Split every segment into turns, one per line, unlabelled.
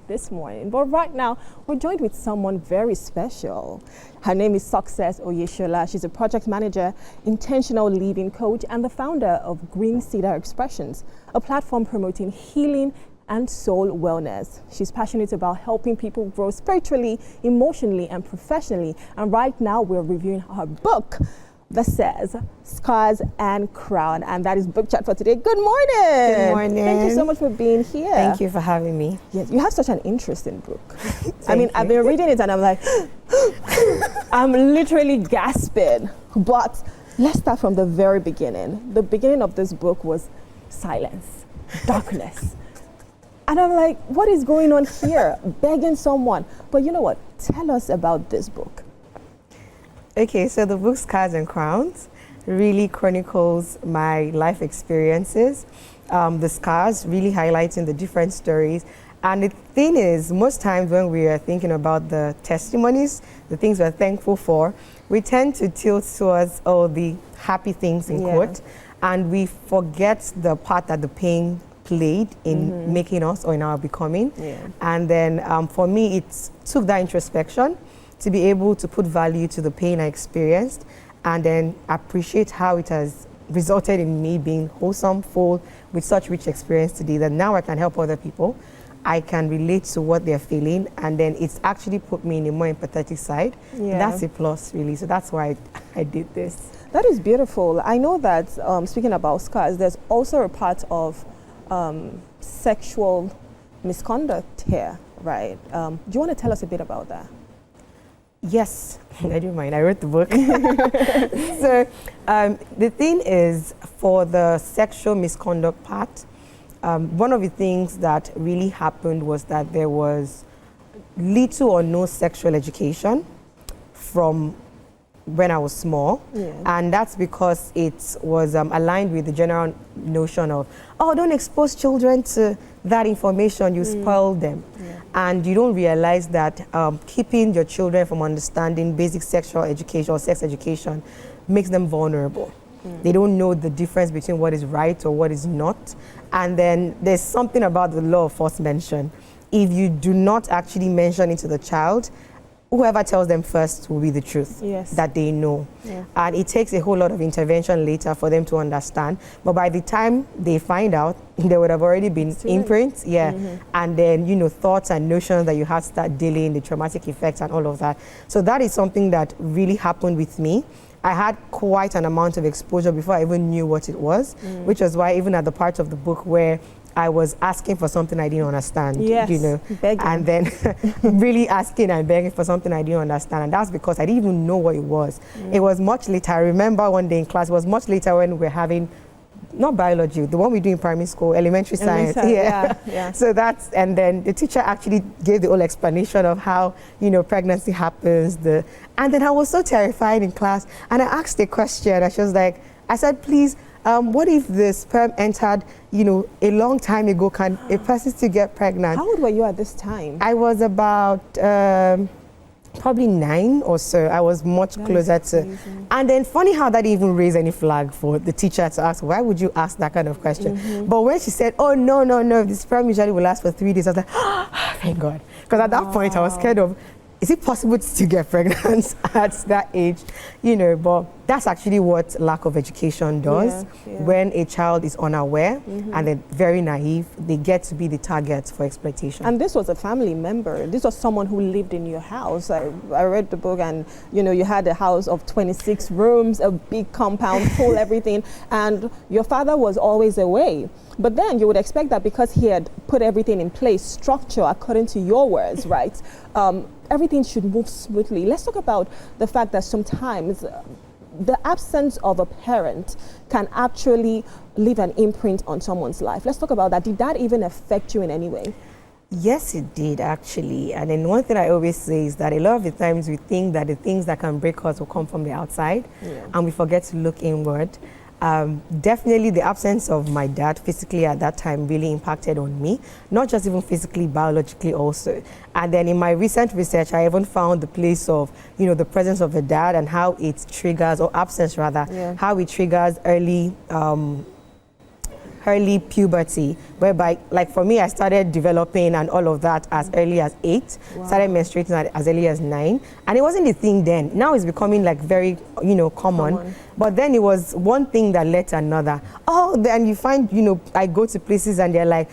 this morning. But right now, we're joined with someone very special. Her name is Success Oyeshola. She's a project manager, intentional living coach, and the founder of Green Cedar Expressions, a platform promoting healing and soul wellness. She's passionate about helping people grow spiritually, emotionally, and professionally. And right now, we're reviewing her book that says Scars and Crown, and that is book chat for today. Good morning.
Good morning.
Thank you so much for being here.
Thank you for having me.
Yes, you have such an interesting book. I mean, I've been reading it and I'm like, I'm literally gasping. But let's start from the very beginning. The beginning of this book was silence, darkness. And I'm like, what is going on here? Begging someone. But you know what? Tell us about this book.
Okay, so the book Scars and Crowns really chronicles my life experiences. The scars really highlighting the different stories. And the thing is, most times when we are thinking about the testimonies, the things we're thankful for, we tend to tilt towards all the happy things in quote, and we forget the part that the pain played in making us or in our becoming. And then for me, it took that introspection to be able to put value to the pain I experienced and then appreciate how it has resulted in me being wholesome, full, with such rich experience today that now I can help other people. I can relate to what they're feeling, and then it's actually put me in a more empathetic side. That's a plus, really. So that's why I did this.
That is beautiful. I know that speaking about scars, there's also a part of sexual misconduct here, right? Do you want to tell us a bit about that?
Yes, I do mind. I wrote the book. So the thing is, for the sexual misconduct part, one of the things that really happened was that there was little or no sexual education from when I was small. And that's because it was aligned with the general notion of, oh, don't expose children to that information, you spoil them. And you don't realize that keeping your children from understanding basic sexual education or sex education makes them vulnerable. They don't know the difference between what is right or what is not. And then there's something about the law of first mention. If you do not actually mention it to the child, whoever tells them first will be the truth that they know. And it takes a whole lot of intervention later for them to understand. But by the time they find out, there would have already been imprints, and then, you know, thoughts and notions that you have to start dealing, the traumatic effects and all of that. So that is something that really happened with me. I had quite an amount of exposure before I even knew what it was, which is why even at the part of the book where I was asking for something I didn't understand, you know, begging. And then really asking and begging for something I didn't understand. And that's because I didn't even know what it was. It was much later. I remember one day in class, it was much later when we were having, not biology, the one we do in primary school, elementary science. So that's, and then the teacher actually gave the whole explanation of how, you know, pregnancy happens. And then I was so terrified in class. And I asked a question. I said, please, what if the sperm entered, you know, a long time ago? Can a person still get pregnant?
How old were you at this time?
I was about probably 9 or so. I was much closer to. And then funny how that even raised any flag for the teacher to ask, why would you ask that kind of question? But when she said, oh, no, the sperm usually will last for 3 days, I was like, oh, thank God. Because at that point I was scared of, is it possible to get pregnant at that age? You know, but that's actually what lack of education does. When a child is unaware and they're very naive, they get to be the target for exploitation.
And this was a family member. This was someone who lived in your house. I read the book, and you know, you had a house of 26 rooms, a big compound, full everything, and your father was always away. But then you would expect that because he had put everything in place, structure according to your words, right? Everything should move smoothly. Let's talk about the fact that sometimes the absence of a parent can actually leave an imprint on someone's life. Let's talk about that. Did that even affect you in any way?
Yes, it did, actually. And then one thing I always say is that a lot of the times we think that the things that can break us will come from the outside, and we forget to look inward. Definitely the absence of my dad physically at that time really impacted on me, not just even physically, biologically also. And then in my recent research, I even found the place of, you know, the presence of a dad and how it triggers, or absence rather, how it triggers early early puberty, whereby, like for me, I started developing and all of that as early as 8, started menstruating as early as 9, and it wasn't the thing then. Now it's becoming like very, common. But then it was one thing that led to another. Oh, then you find, I go to places and they're like,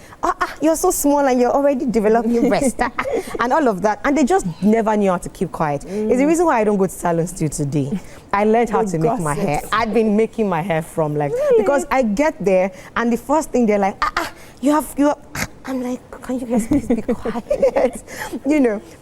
you're so small and you're already developing your breast and all of that. And they just never knew how to keep quiet. It's the reason why I don't go to salons till today. I learned how to make my hair. I'd been making my hair from because I get there and the first thing they're like, you have, I'm like, can you guys please be quiet?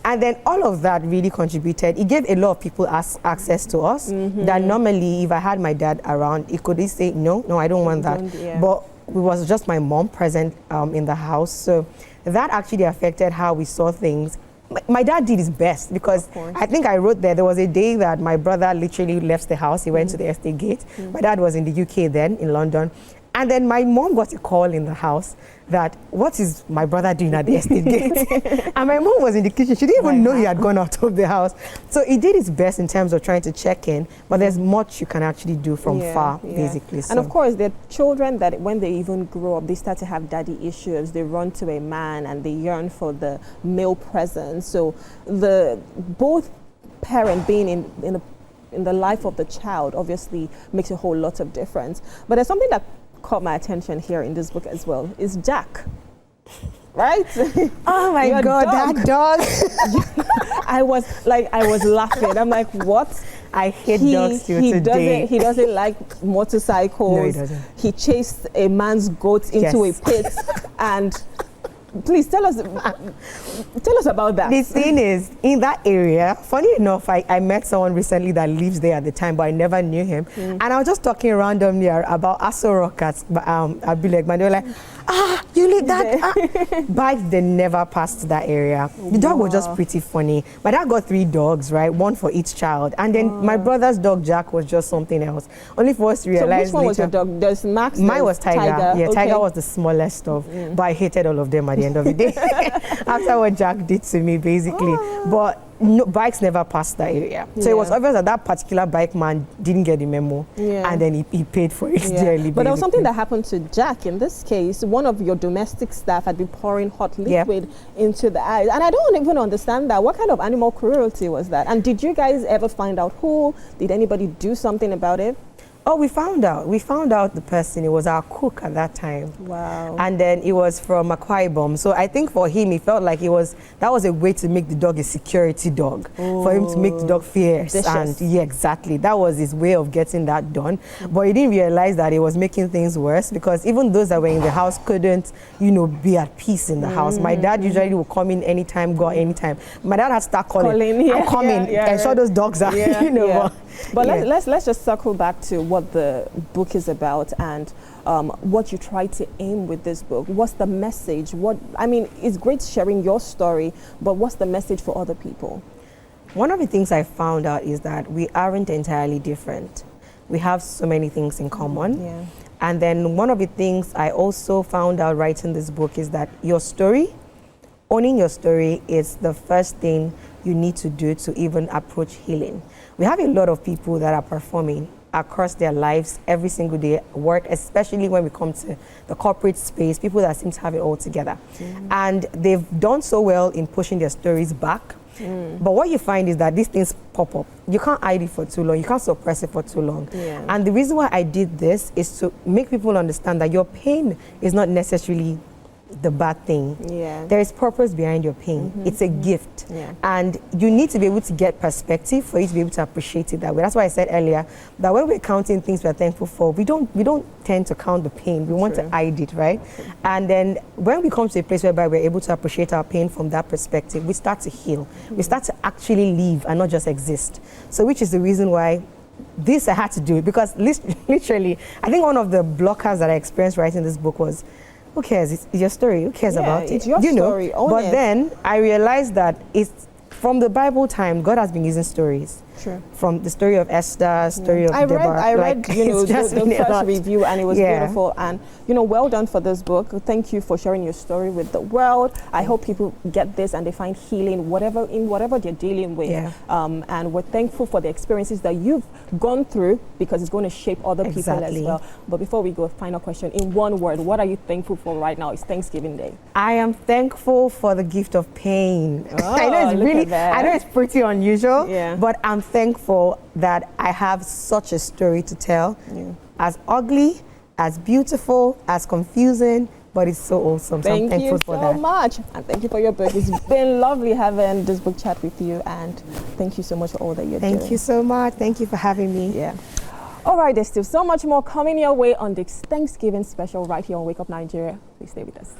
And then all of that really contributed. It gave a lot of people access to us that normally if I had my dad around, he could say, no, I don't want that. But it was just my mom present in the house. So that actually affected how we saw things. My dad did his best because I think I wrote there was a day that my brother literally left the house. He went to the estate gate. My dad was in the UK then, in London. And then my mom got a call in the house that, what is my brother doing at the estate gate? And my mom was in the kitchen. She didn't even know he had gone out of the house. So he did his best in terms of trying to check in, but there's much you can actually do from far, basically. So.
And of course, there are children that when they even grow up, they start to have daddy issues. They run to a man and they yearn for the male presence. So both parent being in the life of the child obviously makes a whole lot of difference. But there's something that caught my attention here in this book as well is Jack, right?
Oh my God, that dog!
I was laughing. I'm like, what?
I hate dogs till today.
He doesn't like motorcycles.
No, he doesn't.
He chased a man's goat into a pit, and please tell us about that.
The thing is, in that area, funny enough, I met someone recently that lives there at the time, but I never knew him. And I was just talking randomly about Aso Rock at Abilegman. They were like, you live that? Bikes, they never passed that area. The dog was just pretty funny. My dad got 3 dogs, right? 1 for each child. And then my brother's dog, Jack, was just something else. Only for us to realize
so which one was your dog? There's Max?
Mine was Tiger. Yeah, Tiger was the smallest of, but I hated all of them at the end of the day. After what Jack did to me, basically. But no, bikes never passed that area. So it was obvious that particular bike man didn't get the memo. And then he paid for it dearly.
But there was something that happened to Jack. In this case, one of your domestic staff had been pouring hot liquid into the eyes. And I don't even understand that. What kind of animal cruelty was that? And did you guys ever find out who? Did anybody do something about it?
Oh, we found out. We found out the person. It was our cook at that time.
Wow.
And then it was from Akwa Ibom. So I think for him, he felt like that was a way to make the dog a security dog. For him to make the dog fierce.
Vicious.
And exactly. That was his way of getting that done. But he didn't realize that it was making things worse because even those that were in the house couldn't, be at peace in the house. My dad usually would come in anytime, go anytime. My dad had to start calling. I'm coming. Ensure those dogs are,
But let's just circle back to what the book is about and what you try to aim with this book. What's the message? It's great sharing your story, but what's the message for other people?
One of the things I found out is that we aren't entirely different. We have so many things in common. And then one of the things I also found out writing this book is that owning your story is the first thing you need to do to even approach healing. We have a lot of people that are performing across their lives every single day at work, especially when we come to the corporate space, people that seem to have it all together. And they've done so well in pushing their stories back. But what you find is that these things pop up. You can't hide it for too long. You can't suppress it for too long. And the reason why I did this is to make people understand that your pain is not necessarily the bad thing. There is purpose behind your pain. It's a gift. And you need to be able to get perspective for you to be able to appreciate it that way. That's why I said earlier that when we're counting things we're thankful for, we don't tend to count the pain. We want to hide it, right? And then when we come to a place whereby we're able to appreciate our pain from that perspective, we start to heal. We start to actually live and not just exist. So which is the reason why I had to do it, because literally, I think one of the blockers that I experienced writing this book was, who cares? It's your story. Who cares about it?
It's your story.
But then I realized that it's from the Bible time, God has been using stories.
Sure.
From the story of Esther, story of Deborah.
I read,
like,
you know,
it's just
the
been a
first
lot.
review, and it was
Yeah.
beautiful. And, you know, well done for this book. Thank you for sharing your story with the world. I hope people get this and they find healing in whatever they're dealing with.
Yeah.
And we're thankful for the experiences that you've gone through, because it's going to shape other people as
Exactly.
well. But before we go, final question. In one word, what are you thankful for right now? It's Thanksgiving Day.
I am thankful for the gift of pain. I know it's
look
really,
at that.
I know it's pretty unusual,
Yeah.
but I'm thankful that I have such a story to tell.
Yeah.
As ugly, as beautiful, as confusing, but it's so awesome. So I'm
Thank you
thankful for
so
that.
much. And thank you for your book. It's been lovely having this book chat with you. And thank you so much for all that you're doing.
Thank you so much. Thank you for having me.
Yeah. All right, there's still so much more coming your way on this Thanksgiving special right here on Wake Up Nigeria. Please stay with us.